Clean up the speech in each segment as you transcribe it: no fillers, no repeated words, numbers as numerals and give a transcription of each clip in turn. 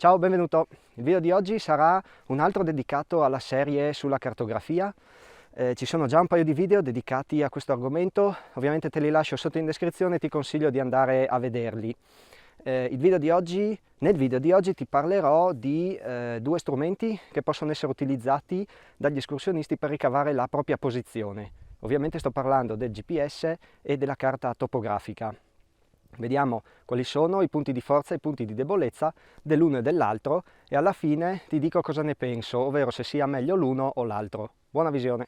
Ciao, benvenuto. Il video di oggi sarà un altro dedicato alla serie sulla cartografia. Ci sono già un paio di video dedicati a questo argomento, ovviamente te li lascio sotto in descrizione e ti consiglio di andare a vederli. Nel video di oggi ti parlerò di due strumenti che possono essere utilizzati dagli escursionisti per ricavare la propria posizione. Ovviamente sto parlando del GPS e della carta topografica. Vediamo quali sono i punti di forza e i punti di debolezza dell'uno e dell'altro e alla fine ti dico cosa ne penso, ovvero se sia meglio l'uno o l'altro. Buona visione!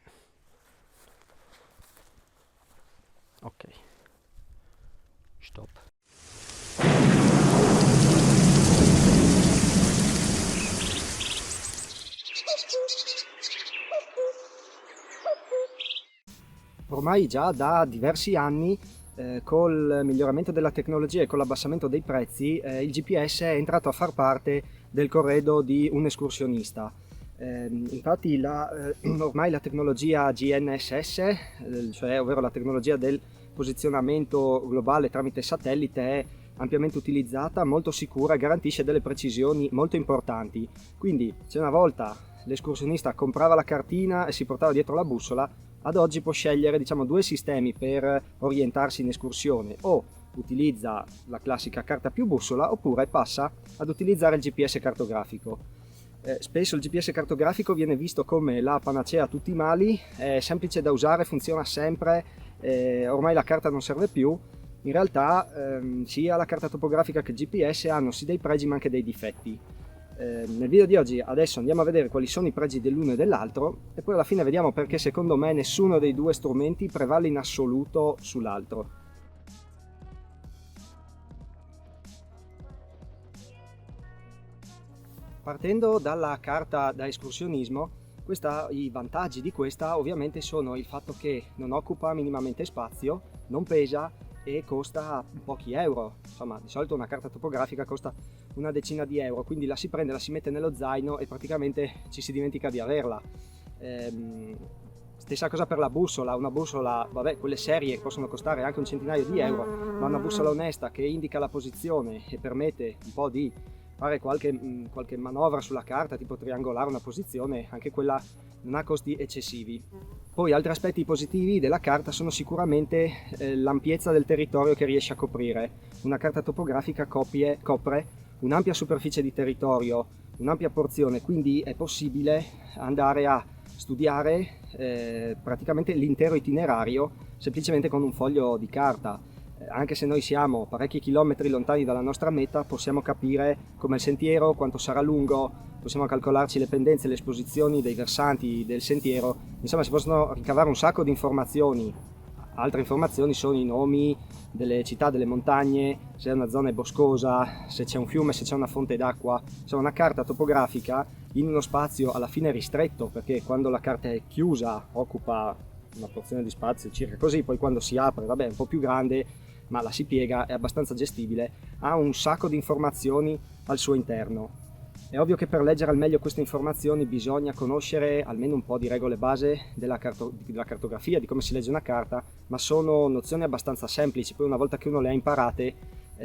Ok, stop. Ormai già da diversi anni col miglioramento della tecnologia e con l'abbassamento dei prezzi il GPS è entrato a far parte del corredo di un escursionista. Infatti ormai la tecnologia GNSS, ovvero la tecnologia del posizionamento globale tramite satellite, è ampiamente utilizzata, molto sicura e garantisce delle precisioni molto importanti. Quindi se una volta l'escursionista comprava la cartina e si portava dietro la bussola, ad oggi può scegliere due sistemi per orientarsi in escursione: o utilizza la classica carta più bussola oppure passa ad utilizzare il GPS cartografico. Spesso il GPS cartografico viene visto come la panacea a tutti i mali, è semplice da usare, funziona sempre, ormai la carta non serve più. In realtà sia la carta topografica che il GPS hanno sì dei pregi ma anche dei difetti. Nel video di oggi adesso andiamo a vedere quali sono i pregi dell'uno e dell'altro e poi alla fine vediamo perché secondo me nessuno dei due strumenti prevale in assoluto sull'altro. Partendo dalla carta da escursionismo, i vantaggi di questa ovviamente sono il fatto che non occupa minimamente spazio, non pesa e costa pochi euro. Insomma, di solito una carta topografica costa una decina di euro, quindi la si prende, la si mette nello zaino e praticamente ci si dimentica di averla. Stessa cosa per la bussola. Una bussola, vabbè, quelle serie possono costare anche un centinaio di euro, ma una bussola onesta che indica la posizione e permette un po' di fare qualche manovra sulla carta, tipo triangolare una posizione, anche quella non ha costi eccessivi. Poi altri aspetti positivi della carta sono sicuramente l'ampiezza del territorio che riesce a coprire. Una carta topografica copre un'ampia superficie di territorio, un'ampia porzione, quindi è possibile andare a studiare praticamente l'intero itinerario semplicemente con un foglio di carta. Anche se noi siamo parecchi chilometri lontani dalla nostra meta, possiamo capire come il sentiero, quanto sarà lungo, possiamo calcolarci le pendenze, le esposizioni dei versanti del sentiero. Insomma, si possono ricavare un sacco di informazioni. Altre informazioni sono i nomi delle città, delle montagne, se una zona è boscosa, se c'è un fiume, se c'è una fonte d'acqua. Insomma, una carta topografica in uno spazio alla fine ristretto, perché quando la carta è chiusa occupa una porzione di spazio circa così, poi quando si apre, vabbè, è un po' più grande, ma la si piega, è abbastanza gestibile, ha un sacco di informazioni al suo interno. È ovvio che per leggere al meglio queste informazioni bisogna conoscere almeno un po' di regole base della cartografia, di come si legge una carta, ma sono nozioni abbastanza semplici, poi una volta che uno le ha imparate,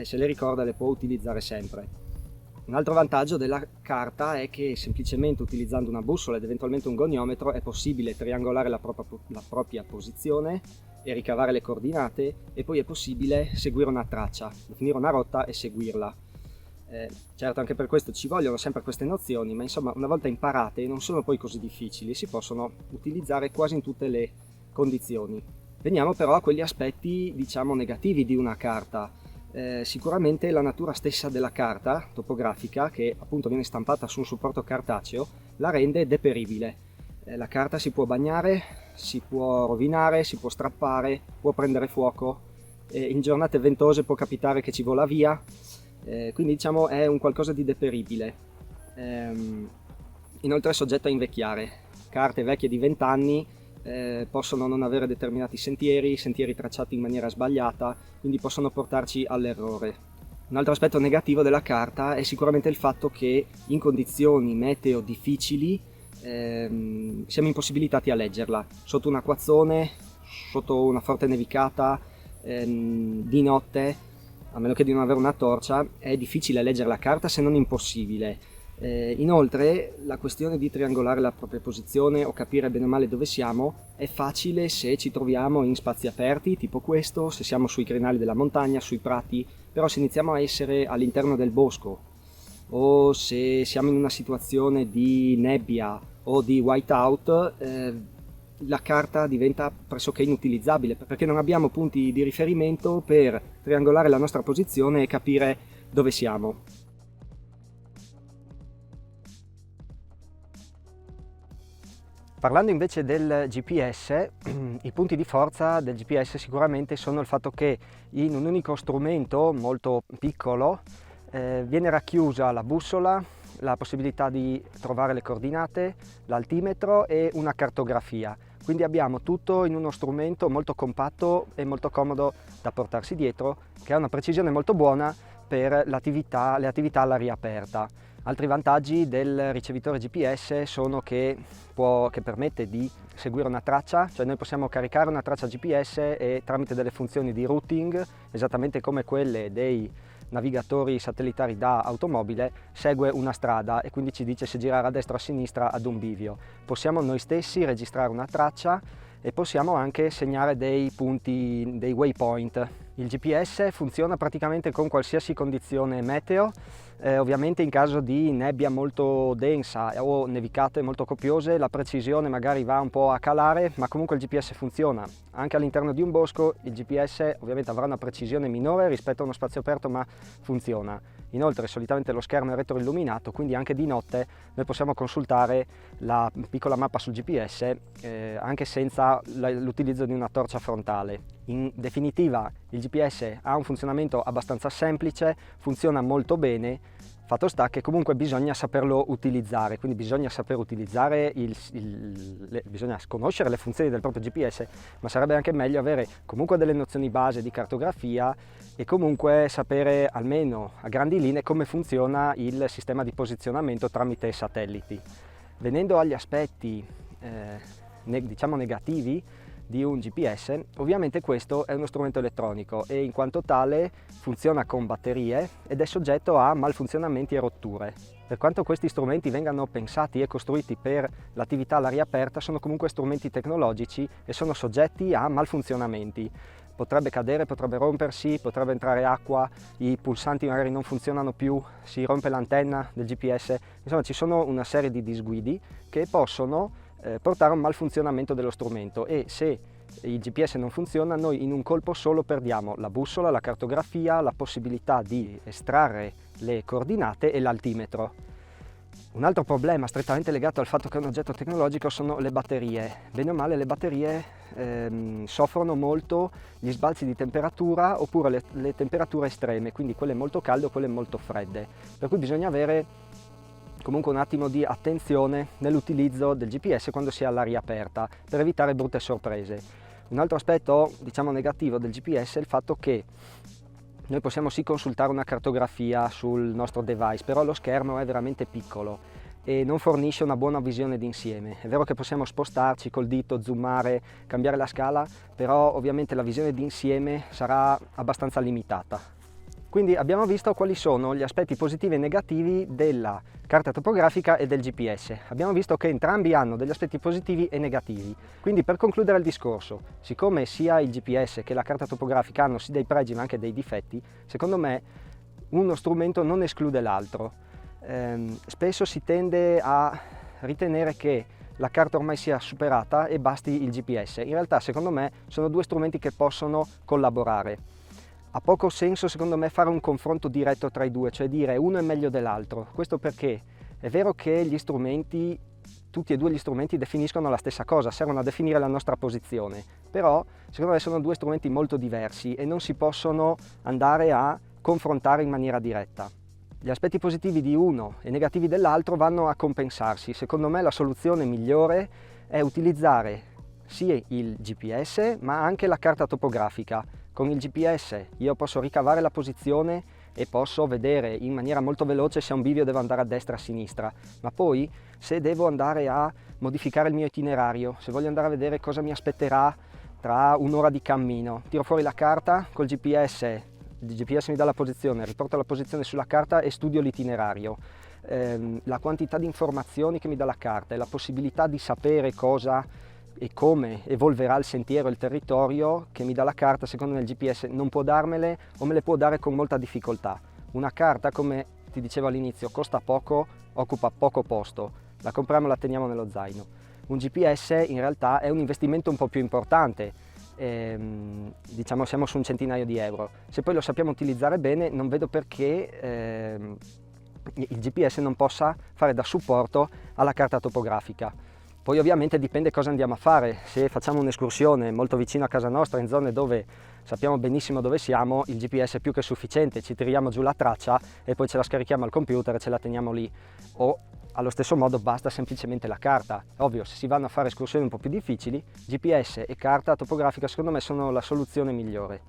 se le ricorda le può utilizzare sempre. Un altro vantaggio della carta è che semplicemente utilizzando una bussola ed eventualmente un goniometro è possibile triangolare la propria posizione e ricavare le coordinate, e poi è possibile seguire una traccia, definire una rotta e seguirla. Certo, anche per questo ci vogliono sempre queste nozioni, ma insomma una volta imparate non sono poi così difficili, si possono utilizzare quasi in tutte le condizioni. Veniamo però a quegli aspetti negativi di una carta. Sicuramente la natura stessa della carta topografica, che appunto viene stampata su un supporto cartaceo, la rende deperibile. La carta si può bagnare, si può rovinare, si può strappare, può prendere fuoco, in giornate ventose può capitare che ci vola via, quindi è un qualcosa di deperibile. Inoltre è soggetta a invecchiare. Carte vecchie di 20 anni possono non avere determinati sentieri tracciati in maniera sbagliata, quindi possono portarci all'errore. Un altro aspetto negativo della carta è sicuramente il fatto che in condizioni meteo difficili siamo impossibilitati a leggerla. Sotto un acquazzone, sotto una forte nevicata, di notte, a meno che di non avere una torcia, è difficile leggere la carta se non impossibile. Inoltre la questione di triangolare la propria posizione o capire bene o male dove siamo è facile se ci troviamo in spazi aperti tipo questo, se siamo sui crinali della montagna, sui prati, però se iniziamo a essere all'interno del bosco o se siamo in una situazione di nebbia o di whiteout, la carta diventa pressoché inutilizzabile perché non abbiamo punti di riferimento per triangolare la nostra posizione e capire dove siamo. Parlando invece del GPS, i punti di forza del GPS sicuramente sono il fatto che in un unico strumento molto piccolo viene racchiusa la bussola, la possibilità di trovare le coordinate, l'altimetro e una cartografia. Quindi abbiamo tutto in uno strumento molto compatto e molto comodo da portarsi dietro, che ha una precisione molto buona per le attività all'aria aperta. Altri vantaggi del ricevitore GPS sono che permette di seguire una traccia, cioè noi possiamo caricare una traccia GPS e tramite delle funzioni di routing, esattamente come quelle dei navigatori satellitari da automobile, segue una strada e quindi ci dice se girare a destra o a sinistra ad un bivio. Possiamo noi stessi registrare una traccia e possiamo anche segnare dei punti, dei waypoint. Il GPS funziona praticamente con qualsiasi condizione meteo, ovviamente in caso di nebbia molto densa o nevicate molto copiose la precisione magari va un po' a calare, ma comunque il GPS funziona. Anche all'interno di un bosco il GPS ovviamente avrà una precisione minore rispetto a uno spazio aperto, ma funziona. Inoltre solitamente lo schermo è retroilluminato, quindi anche di notte noi possiamo consultare la piccola mappa sul GPS anche senza l'utilizzo di una torcia frontale. In definitiva il GPS ha un funzionamento abbastanza semplice, funziona molto bene, fatto sta che comunque bisogna saperlo utilizzare, quindi bisogna saper utilizzare, bisogna conoscere le funzioni del proprio GPS, ma sarebbe anche meglio avere comunque delle nozioni base di cartografia e comunque sapere almeno a grandi linee come funziona il sistema di posizionamento tramite satelliti. Venendo agli aspetti diciamo negativi di un GPS, ovviamente questo è uno strumento elettronico e in quanto tale funziona con batterie ed è soggetto a malfunzionamenti e rotture. Per quanto questi strumenti vengano pensati e costruiti per l'attività all'aria aperta, sono comunque strumenti tecnologici e sono soggetti a malfunzionamenti. Potrebbe cadere, potrebbe rompersi, potrebbe entrare acqua, i pulsanti magari non funzionano più, si rompe l'antenna del GPS, insomma ci sono una serie di disguidi che possono portare a un malfunzionamento dello strumento e se il GPS non funziona noi in un colpo solo perdiamo la bussola, la cartografia, la possibilità di estrarre le coordinate e l'altimetro. Un altro problema strettamente legato al fatto che è un oggetto tecnologico sono le batterie. Bene o male le batterie soffrono molto gli sbalzi di temperatura oppure le temperature estreme, quindi quelle molto calde o quelle molto fredde, per cui bisogna avere comunque un attimo di attenzione nell'utilizzo del GPS quando si è all'aria aperta per evitare brutte sorprese. Un altro aspetto diciamo negativo del GPS è il fatto che noi possiamo sì consultare una cartografia sul nostro device, però lo schermo è veramente piccolo e non fornisce una buona visione d'insieme. È vero che possiamo spostarci col dito, zoomare, cambiare la scala, però ovviamente la visione d'insieme sarà abbastanza limitata. Quindi abbiamo visto quali sono gli aspetti positivi e negativi della carta topografica e del GPS. Abbiamo visto che entrambi hanno degli aspetti positivi e negativi. Quindi per concludere il discorso, siccome sia il GPS che la carta topografica hanno sì dei pregi ma anche dei difetti, secondo me uno strumento non esclude l'altro. Spesso si tende a ritenere che la carta ormai sia superata e basti il GPS. In realtà secondo me sono due strumenti che possono collaborare. Ha poco senso secondo me fare un confronto diretto tra i due, cioè dire uno è meglio dell'altro. Questo perché è vero che gli strumenti, tutti e due gli strumenti definiscono la stessa cosa, servono a definire la nostra posizione, però secondo me sono due strumenti molto diversi e non si possono andare a confrontare in maniera diretta. Gli aspetti positivi di uno e negativi dell'altro vanno a compensarsi. Secondo me la soluzione migliore è utilizzare sia il GPS ma anche la carta topografica. Con il GPS io posso ricavare la posizione e posso vedere in maniera molto veloce se un bivio devo andare a destra o a sinistra, ma poi se devo andare a modificare il mio itinerario, se voglio andare a vedere cosa mi aspetterà tra un'ora di cammino, tiro fuori la carta, col GPS il GPS mi dà la posizione, riporto la posizione sulla carta e studio l'itinerario. La quantità di informazioni che mi dà la carta e la possibilità di sapere cosa e come evolverà il sentiero e il territorio che mi dà la carta, secondo me il GPS non può darmele o me le può dare con molta difficoltà. Una carta, come ti dicevo all'inizio, costa poco, occupa poco posto, la compriamo e la teniamo nello zaino. Un GPS in realtà è un investimento un po' più importante, diciamo siamo su un centinaio di euro. Se poi lo sappiamo utilizzare bene, non vedo perché il GPS non possa fare da supporto alla carta topografica. Poi ovviamente dipende cosa andiamo a fare. Se facciamo un'escursione molto vicino a casa nostra, in zone dove sappiamo benissimo dove siamo, il GPS è più che sufficiente, ci tiriamo giù la traccia e poi ce la scarichiamo al computer e ce la teniamo lì. O allo stesso modo basta semplicemente la carta. Ovvio, se si vanno a fare escursioni un po' più difficili, GPS e carta topografica secondo me sono la soluzione migliore.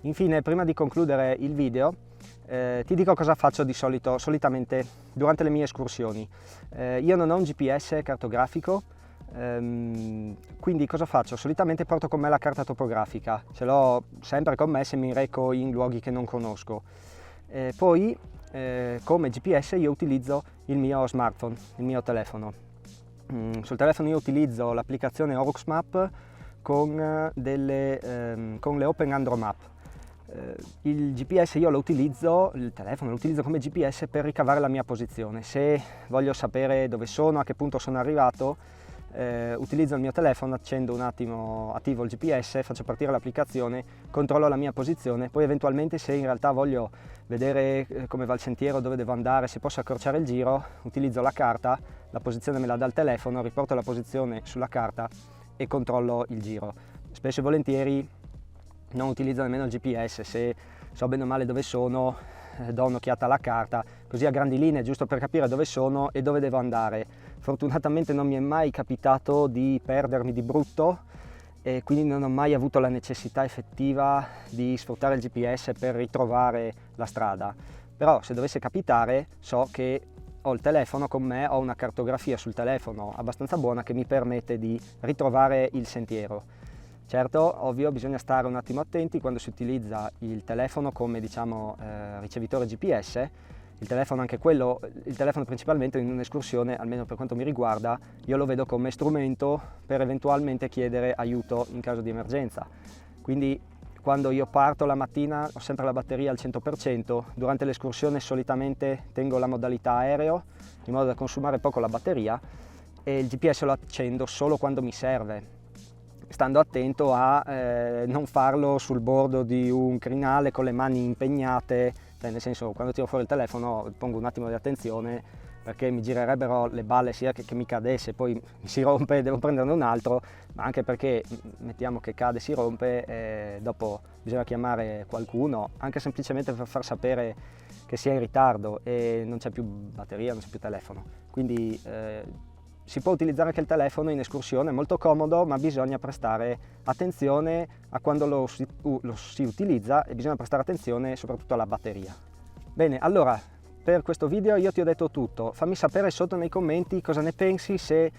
Infine, prima di concludere il video, ti dico cosa faccio solitamente durante le mie escursioni. Io non ho un GPS cartografico, quindi cosa faccio? Solitamente porto con me la carta topografica, ce l'ho sempre con me se mi reco in luoghi che non conosco. Poi come GPS io utilizzo il mio smartphone, il mio telefono. Sul telefono io utilizzo l'applicazione OruxMap con le Open Android Map. Il GPS io lo utilizzo, il telefono lo utilizzo come GPS per ricavare la mia posizione. Se voglio sapere dove sono, a che punto sono arrivato, utilizzo il mio telefono, accendo un attimo, attivo il GPS, faccio partire l'applicazione, controllo la mia posizione, poi eventualmente se in realtà voglio vedere come va il sentiero, dove devo andare, se posso accorciare il giro, utilizzo la carta, la posizione me la dà il telefono, riporto la posizione sulla carta e controllo il giro. Spesso e volentieri non utilizzo nemmeno il GPS, se so bene o male dove sono, do un'occhiata alla carta, così a grandi linee, giusto per capire dove sono e dove devo andare. Fortunatamente non mi è mai capitato di perdermi di brutto e quindi non ho mai avuto la necessità effettiva di sfruttare il GPS per ritrovare la strada. Però se dovesse capitare, so che ho il telefono con me, ho una cartografia sul telefono abbastanza buona che mi permette di ritrovare il sentiero. Certo, ovvio, bisogna stare un attimo attenti quando si utilizza il telefono come ricevitore GPS. Il telefono, anche quello, il telefono principalmente in un'escursione, almeno per quanto mi riguarda, io lo vedo come strumento per eventualmente chiedere aiuto in caso di emergenza. Quindi quando io parto la mattina ho sempre la batteria al 100%, durante l'escursione solitamente tengo la modalità aereo in modo da consumare poco la batteria e il GPS lo accendo solo quando mi serve, stando attento a non farlo sul bordo di un crinale con le mani impegnate, nel senso quando tiro fuori il telefono pongo un attimo di attenzione perché mi girerebbero le balle sia che mi cadesse, poi mi si rompe e devo prenderne un altro, ma anche perché mettiamo che cade, si rompe, dopo bisogna chiamare qualcuno, anche semplicemente per far sapere che si è in ritardo e non c'è più batteria, non c'è più telefono. Quindi si può utilizzare anche il telefono in escursione, è molto comodo, ma bisogna prestare attenzione a quando lo si utilizza e bisogna prestare attenzione soprattutto alla batteria. Bene, allora per questo video io ti ho detto tutto. Fammi sapere sotto nei commenti cosa ne pensi, se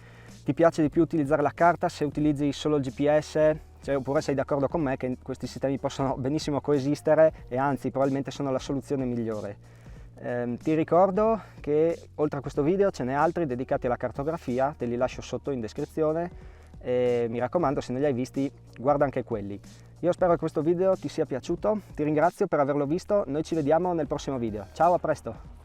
ti piace di più utilizzare la carta, se utilizzi solo il GPS, oppure sei d'accordo con me che questi sistemi possono benissimo coesistere e anzi probabilmente sono la soluzione migliore. Ti ricordo che oltre a questo video ce n'è altri dedicati alla cartografia, te li lascio sotto in descrizione e mi raccomando, se non li hai visti guarda anche quelli. Io spero che questo video ti sia piaciuto, ti ringrazio per averlo visto, noi ci vediamo nel prossimo video. Ciao, a presto!